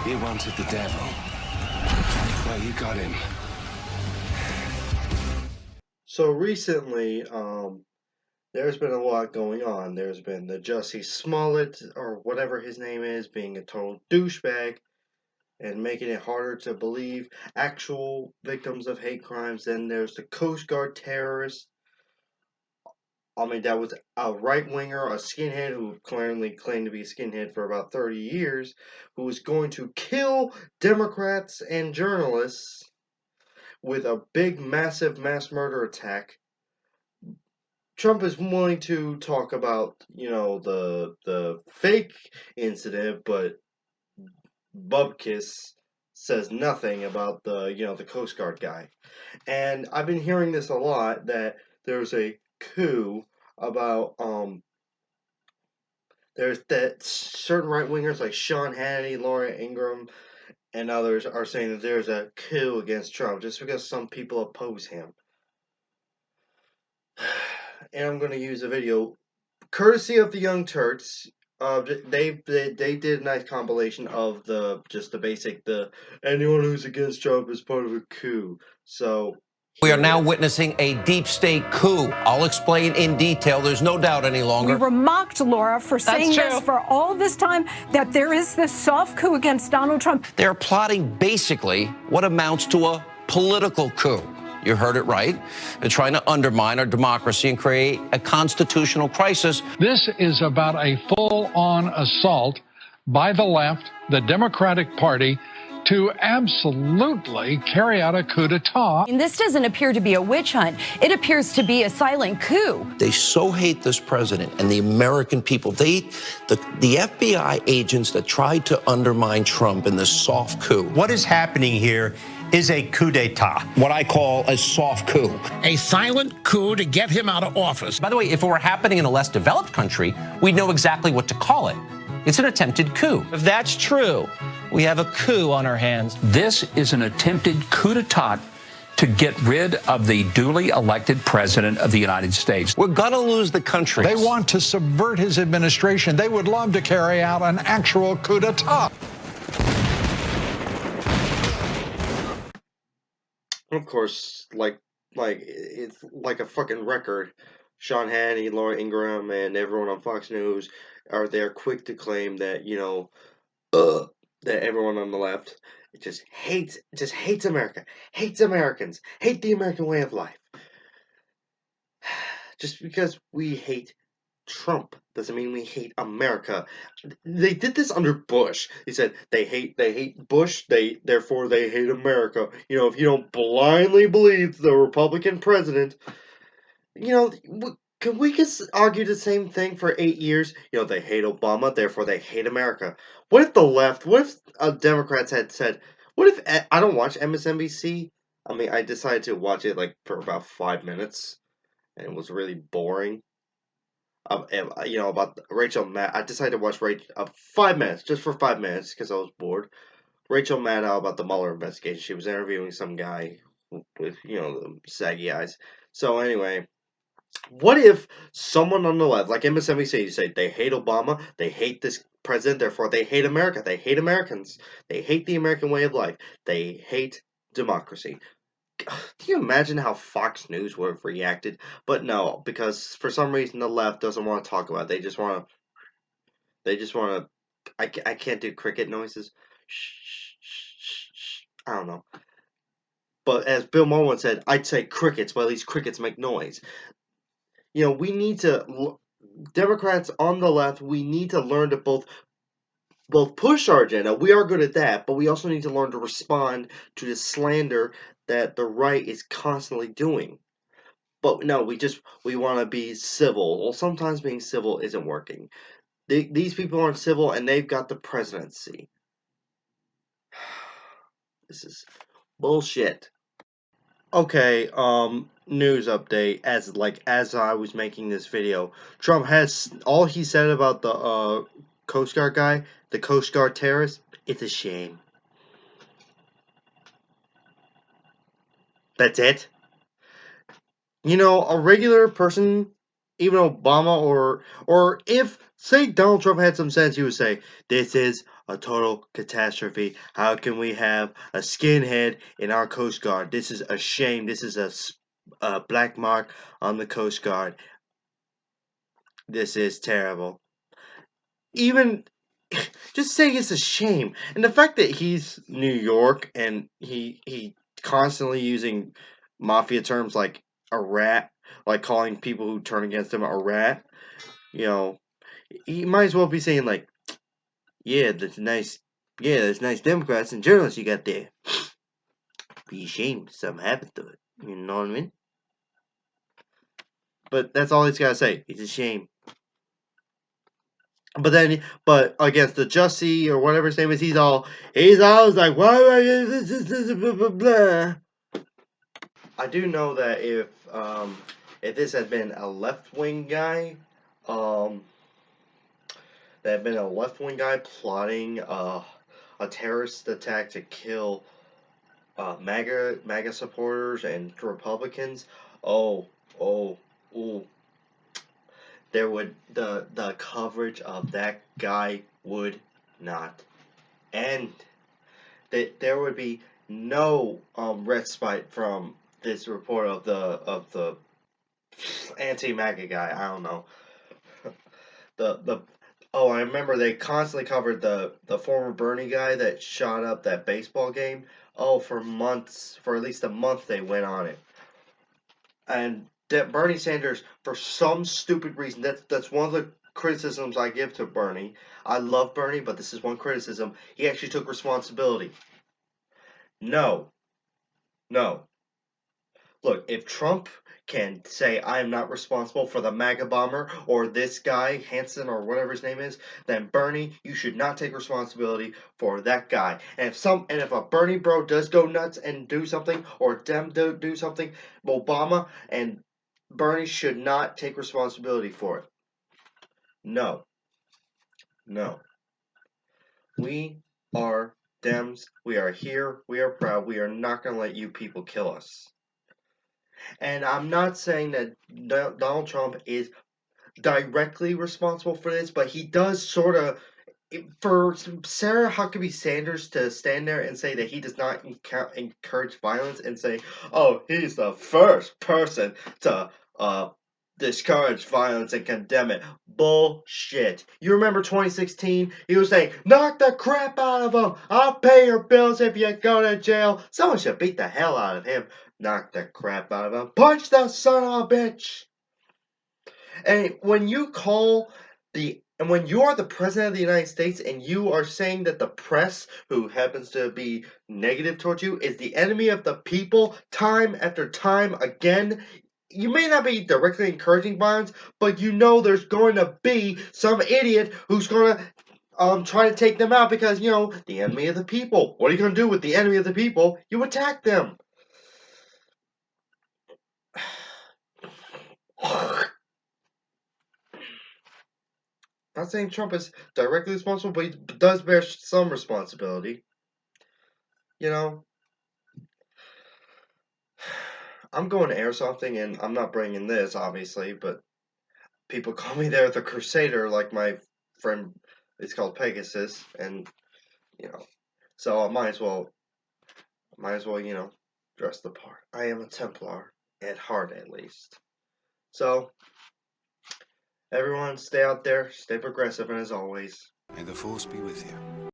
You wanted the devil. Well, you got him. So recently, there's been a lot going on. There's been the Jussie Smollett, or whatever his name is, being a total douchebag and making it harder to believe actual victims of hate crimes. Then there's the Coast Guard terrorist. I mean, that was a right winger, a skinhead who clearly claimed to be a skinhead for about 30 years, who was going to kill Democrats and journalists with a big, massive mass murder attack. Trump is willing to talk about, the fake incident, but Bubkiss says nothing about the Coast Guard guy. And I've been hearing this a lot, that there's a coup about there's that certain right wingers like Sean Hannity, Laura Ingraham, and others are saying that there's a coup against Trump just because some people oppose him. And I'm going to use a video courtesy of the Young Turks. They did a nice compilation of the basic, the anyone who's against Trump is part of a coup. So we are now witnessing a deep state coup. I'll explain in detail. There's no doubt any longer. We were mocked, Laura, for saying this for all this time, that there is this soft coup against Donald Trump. They're plotting basically what amounts to a political coup. You heard it right. They're trying to undermine our democracy and create a constitutional crisis. This is about a full-on assault by the left, the Democratic Party, to absolutely carry out a coup d'etat. And this doesn't appear to be a witch hunt. It appears to be a silent coup. They so hate this president and the American people. The FBI agents that tried to undermine Trump in this soft coup. What is happening here is a coup d'etat. What I call a soft coup. A silent coup to get him out of office. By the way, if it were happening in a less developed country, we'd know exactly what to call it. It's an attempted coup. If that's true, we have a coup on our hands. This is an attempted coup d'etat to get rid of the duly elected president of the United States. We're gonna lose the country. They want to subvert his administration. They would love to carry out an actual coup d'etat. of course, like it's like a fucking record. Sean Hannity, Laura Ingraham, and everyone on Fox News they're quick to claim that that everyone on the left just hates America, hates Americans, hate the American way of life. Just because we hate Trump doesn't mean we hate America. They did this under Bush. He said they hate Bush, therefore they hate America. If you don't blindly believe the Republican president, can we just argue the same thing for 8 years? They hate Obama, therefore they hate America. What if Democrats had said, what if, I don't watch MSNBC. I mean, I decided to watch it for about 5 minutes, and it was really boring. About Rachel Maddow. I decided to watch 5 minutes, just for 5 minutes, because I was bored. Rachel Maddow about the Mueller investigation. She was interviewing some guy with, the saggy eyes. So anyway, what if someone on the left, like MSNBC, say they hate Obama, they hate this president, therefore they hate America, they hate Americans, they hate the American way of life, they hate democracy. Do you imagine how Fox News would have reacted? But no, because for some reason the left doesn't want to talk about it. They just want to. I can't do cricket noises. Shh, shh, shh, shh. I don't know. But as Bill Maher once said, I'd say crickets, but at least crickets make noise. We need to, Democrats on the left, we need to learn to both push our agenda. We are good at that, but we also need to learn to respond to the slander that the right is constantly doing. But no, we want to be civil. Well, sometimes being civil isn't working. These people aren't civil, and they've got the presidency. This is bullshit. Okay, news update. As I was making this video, Trump has all he said about the Coast Guard guy, the Coast Guard terrorist. It's a shame. That's it. A regular person, even Obama or if say Donald Trump had some sense, he would say, "This is a total catastrophe. How can we have a skinhead in our Coast Guard? This is a shame. This is a black mark on the Coast Guard. This is terrible." Even just saying it's a shame, and the fact that he's New York and he constantly using mafia terms like a rat, like calling people who turn against him a rat. You know, he might as well be saying like, "Yeah, there's nice Democrats and journalists you got there. Be ashamed if something happened to it." You know what I mean? But that's all he's gotta say. It's a shame. But against the Jussie or whatever his name is, he's always like, "Why am I blah blah blah." I do know that if this had been a left wing guy, that had been a left wing guy plotting a terrorist attack to kill MAGA supporters and Republicans, oh, ooh, there would the coverage of that guy would not end. That there would be no respite from this report of the anti-MAGA guy. I don't know. I remember they constantly covered the former Bernie guy that shot up that baseball game. Oh, for months, for at least a month, they went on it. And that Bernie Sanders, for some stupid reason, that's one of the criticisms I give to Bernie. I love Bernie, but this is one criticism. He actually took responsibility. No. Look, if Trump can say, "I am not responsible for the MAGA bomber," or this guy, Hanson, or whatever his name is, then Bernie, you should not take responsibility for that guy. And if a Bernie bro does go nuts and do something, or Dem do something, Obama and Bernie should not take responsibility for it. No. We are Dems. We are here. We are proud. We are not going to let you people kill us. And I'm not saying that Donald Trump is directly responsible for this, but he does sort of. For Sarah Huckabee Sanders to stand there and say that he does not encourage violence and say, "Oh, he's the first person to discourage violence and condemn it." Bullshit. You remember 2016? He was saying, "Knock the crap out of him. I'll pay your bills if you go to jail." Someone should beat the hell out of him. Knock the crap out of him. Punch the son of a bitch. And when you when you're the president of the United States and you are saying that the press, who happens to be negative towards you, is the enemy of the people time after time again, you may not be directly encouraging violence, but you know there's going to be some idiot who's going to try to take them out because, the enemy of the people. What are you going to do with the enemy of the people? You attack them. Not saying Trump is directly responsible, but he does bear some responsibility. I'm going to airsofting, and I'm not bringing this, obviously, but people call me there the Crusader, like my friend is called Pegasus, and, so I might as well, dress the part. I am a Templar, at heart at least. So, everyone, stay out there, stay progressive, and as always, May the force be with you.